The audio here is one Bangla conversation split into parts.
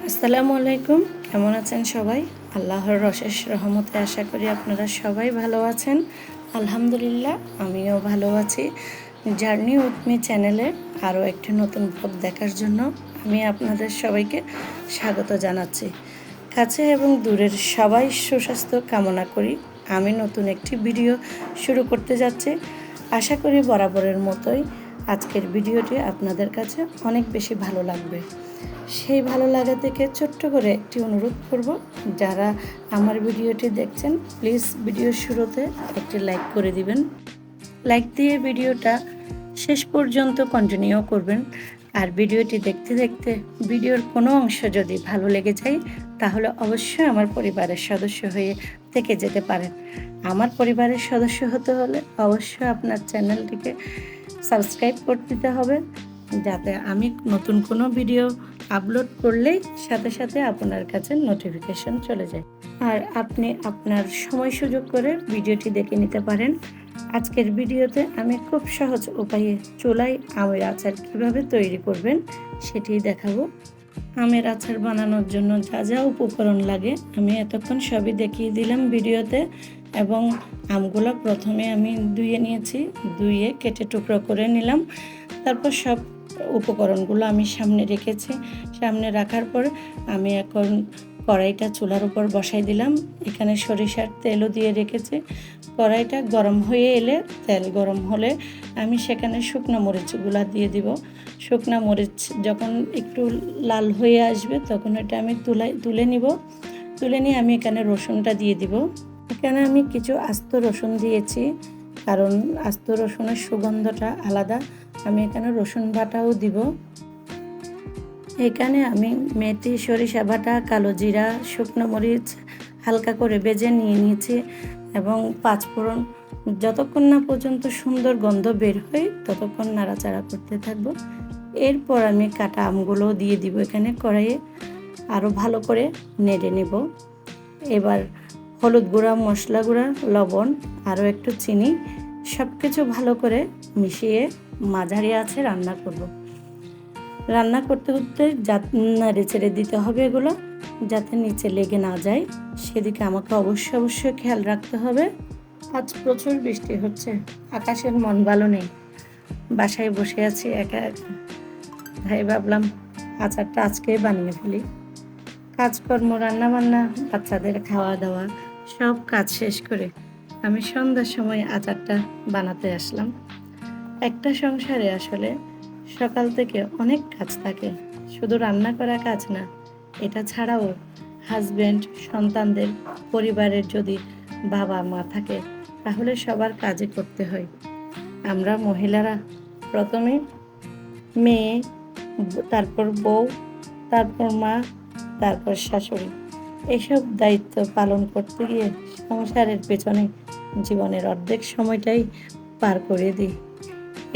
আসসালামু আলাইকুম। কেমন আছেন সবাই? আল্লাহর অশেষ রহমতে আশা করি আপনারা সবাই ভালো আছেন। আলহামদুলিল্লাহ আমিও ভালো আছি। জার্নি উইথ মি চ্যানেলে আরও একটি নতুন ব্লগ দেখার জন্য আমি আপনাদের সবাইকে স্বাগত জানাচ্ছি। কাছে এবং দূরের সবাই সুস্বাস্থ্য কামনা করি। আমি নতুন একটি ভিডিও শুরু করতে যাচ্ছি। আশা করি বরাবরের মতোই আজকের ভিডিওটি আপনাদের কাছে অনেক বেশি ভালো লাগবে। সেই ভালো লাগা থেকে ছোট্ট করে একটি অনুরোধ করব, যারা আমার ভিডিওটি দেখছেন প্লিজ ভিডিওর শুরুতে একটি লাইক করে দিবেন। লাইক দিয়ে ভিডিওটা শেষ পর্যন্ত কন্টিনিউ করবেন। আর ভিডিওটি দেখতে দেখতে ভিডিওর কোনো অংশ যদি ভালো লেগে যায় তাহলে অবশ্যই আমার পরিবারের সদস্য হয়ে থেকে যেতে পারেন। আমার পরিবারের সদস্য হতে হলে অবশ্যই আপনার চ্যানেলটিকে সাবস্ক্রাইব করে দিতে হবে, যাতে আমি নতুন কোনো ভিডিও আপলোড করলেই সাথে সাথে আপনার কাছে নোটিফিকেশন চলে যায় আর আপনি আপনার সময় সুযোগ করে ভিডিওটি দেখে নিতে পারেন। আজকের ভিডিওতে আমি খুব সহজ উপায়ে চুলায় আমের আচার কিভাবে তৈরি করবেন সেটি দেখাবো। আমের আচার বানানোর জন্য যা যা উপকরণ লাগে আমি এতক্ষণ সবই দেখিয়ে দিলাম ভিডিওতে। এবং আমগুলো প্রথমে আমি ধুয়ে নিয়েছি, ধুয়ে কেটে টুকরো করে নিলাম। তারপর সব উপকরণগুলো আমি সামনে রেখেছি। সামনে রাখার পর আমি এখন কড়াইটা চুলার উপর বসাই দিলাম। এখানে সরিষার তেলও দিয়ে রেখেছি। কড়াইটা গরম হয়ে এলে, তেল গরম হলে আমি সেখানে শুকনো মরিচগুলো দিয়ে দিব। শুকনো মরিচ যখন একটু লাল হয়ে আসবে তখন এটা আমি তুলে নিব। তুলে নিয়ে আমি এখানে রসুনটা দিয়ে দিব। এখানে আমি কিছু আস্ত রসুন দিয়েছি, কারণ আস্ত রসুনের সুগন্ধটা আলাদা। আমি এখানে রসুন বাটাও দিব। এখানে আমি মেথি, সরিষা বাটা, কালো জিরা, শুকনো মরিচ হালকা করে ভেজে নিয়ে নিয়েছি এবং পাঁচফোড়ন। যতক্ষণ না পর্যন্ত সুন্দর গন্ধ বের হয় ততক্ষণ নাড়াচাড়া করতে থাকবো। এরপর আমি কাটা আমগুলো দিয়ে দিব এখানে কড়াইয়ে, আরও ভালো করে নেড়ে নেব। এবার হলুদ গুঁড়া, মশলা গুঁড়া, লবণ, আরও একটু চিনি সব কিছু ভালো করে মিশিয়ে মাঝারি আছে রান্না করব। রান্না করতে করতে নেড়ে চেড়ে দিতে হবে এগুলো, যাতে নিচে লেগে না যায়। সেদিকে আমাকে অবশ্যই খেয়াল রাখতে হবে। আজ প্রচুর বৃষ্টি হচ্ছে, আকাশের মন ভালো নেই। বাসায় বসে আছি একা একা, তাই ভাবলাম আচারটা আজকেই বানিয়ে ফেলি। কাজকর্ম, রান্নাবান্না, বাচ্চাদের খাওয়া দাওয়া সব কাজ শেষ করে আমি সন্ধ্যার সময় আচারটা বানাতে আসলাম। একটা সংসারে আসলে সকাল থেকে অনেক কাজ থাকে, শুধু রান্না করা কাজ না, এটা ছাড়াও হাজব্যান্ড, সন্তানদের, পরিবারের যদি বাবা মা থাকে তাহলে সবার কাজই করতে হয়। আমরা মহিলারা প্রথমে মেয়ে, তারপর বউ, তারপর মা, তারপর শাশুড়ি, এসব দায়িত্ব পালন করতে গিয়ে সংসারের পেছনে জীবনের অর্ধেক সময়টাই পার করে দিই।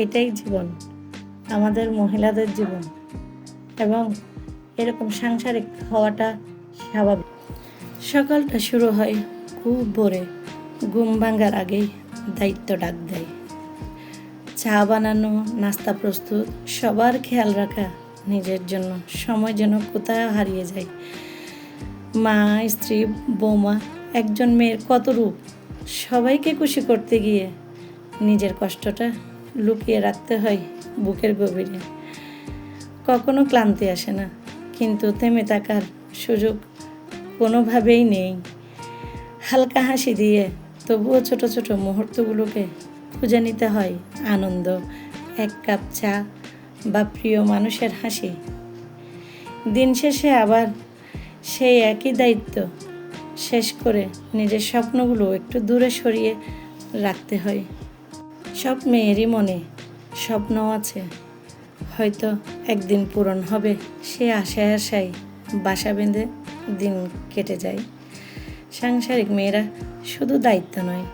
এটাই জীবন, আমাদের মহিলাদের জীবন, এবং এরকম সাংসারিক হওয়াটা স্বাভাবিক। সকালটা শুরু হয় খুব ভোরে, ঘুম ভাঙার আগেই দায়িত্ব ডাক দেয়। চা বানানো, নাস্তা প্রস্তুত, সবার খেয়াল রাখা, নিজের জন্য সময় যেন কোথায় হারিয়ে যায়। মা, স্ত্রী, বৌমা, একজন মেয়ের কত রূপ। সবাইকে খুশি করতে গিয়ে নিজের কষ্টটা লুকিয়ে রাখতে হয় বুকের গভীরে। কখনো ক্লান্তি আসে না, কিন্তু থেমে থাকার সুযোগ কোনোভাবেই নেই। হালকা হাসি দিয়ে তবুও ছোট ছোট মুহূর্তগুলোকে খুঁজে নিতে হয় আনন্দ, এক কাপ চা বা প্রিয় মানুষের হাসি। দিন শেষে আবার সেই একই দায়িত্ব শেষ করে নিজের স্বপ্নগুলো একটু দূরে সরিয়ে রাখতে হয়। সব মেয়েরই মনে স্বপ্ন আছে, হয়তো একদিন পূরণ হবে। সে আশায় বাসা বেঁধে দিন কেটে যায়। সাংসারিক মেয়েরা শুধু দায়িত্ব নয়,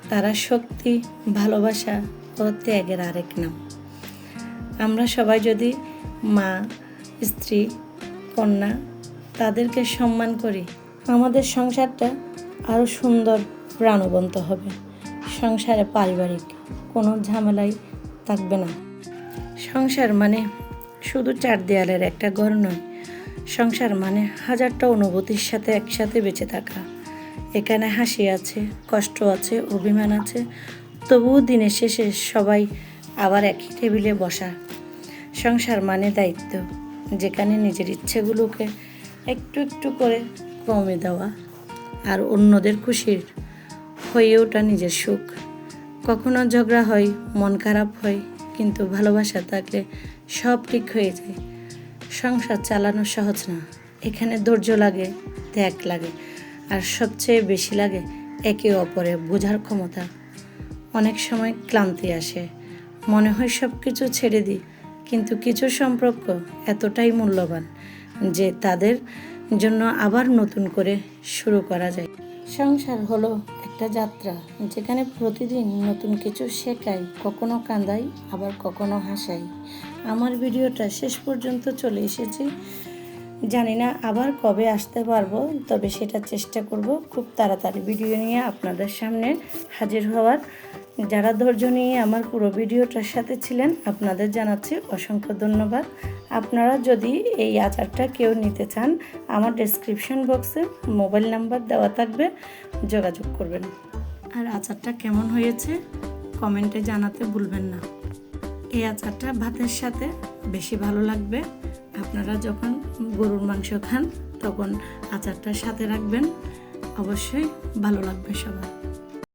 তারা শক্তি, ভালোবাসা ও ত্যাগের আরেক নাম। আমরা সবাই যদি মা, স্ত্রী, কন্যা তাদেরকে সম্মান করি, আমাদের সংসারটা আরও সুন্দর, প্রাণবন্ত হবে। সংসারে পারিবারিক কোনো ঝামেলাই থাকবে না। সংসার মানে শুধু চার দেয়ালের একটা ঘর নয়, সংসার মানে হাজারটা অনুভূতির সাথে একসাথে বেঁচে থাকা। এখানে হাসি আছে, কষ্ট আছে, অভিমান আছে, তবুও দিনের শেষে সবাই আবার একই টেবিলে বসা। সংসার মানে দায়িত্ব, যেখানে নিজের ইচ্ছেগুলোকে একটু একটু করে কমে দেওয়া আর অন্যদের খুশির হয়ে ওঠা নিজের সুখ। কখনো ঝগড়া হয়, মন খারাপ হয়, কিন্তু ভালোবাসা থাকলে সব ঠিক হয়ে যায়। সংসার চালানো সহজ না, এখানে ধৈর্য লাগে, ত্যাগ লাগে, আর সবচেয়ে বেশি লাগে একে অপরের বোঝার ক্ষমতা। অনেক সময় ক্লান্তি আসে, মনে হয় সব কিছু ছেড়ে দিই, কিন্তু কিছু সম্পর্ক এতটাই মূল্যবান যে তাদের জন্য আবার নতুন করে শুরু করা যায়। সংসার হলো একটা যাত্রা, যেখানে প্রতিদিন নতুন কিছু শেখাই, কখনো কাঁদাই, আবার কখনো হাসাই। আমার ভিডিওটা শেষ পর্যন্ত চলে এসেছি, জানি না আবার কবে আসতে পারবো, তবে সেটা চেষ্টা করব খুব তাড়াতাড়ি ভিডিও নিয়ে আপনাদের সামনে হাজির হওয়ার। যারা ধৈর্য নিয়ে আমার পুরো ভিডিওটার সাথে ছিলেন, আপনাদের জানাচ্ছি অসংখ্য ধন্যবাদ। আপনারা যদি এই আচারটা কেউ নিতে চান, আমার ডেসক্রিপশন বক্সে মোবাইল নাম্বার দেওয়া থাকবে, যোগাযোগ করবেন। আর আচারটা কেমন হয়েছে কমেন্টে জানাতে ভুলবেন না। এই আচারটা ভাতের সাথে বেশি ভালো লাগবে। আপনারা যখন গরুর মাংস খান তখন আচারটার সাথে রাখবেন, অবশ্যই ভালো লাগবে সবার।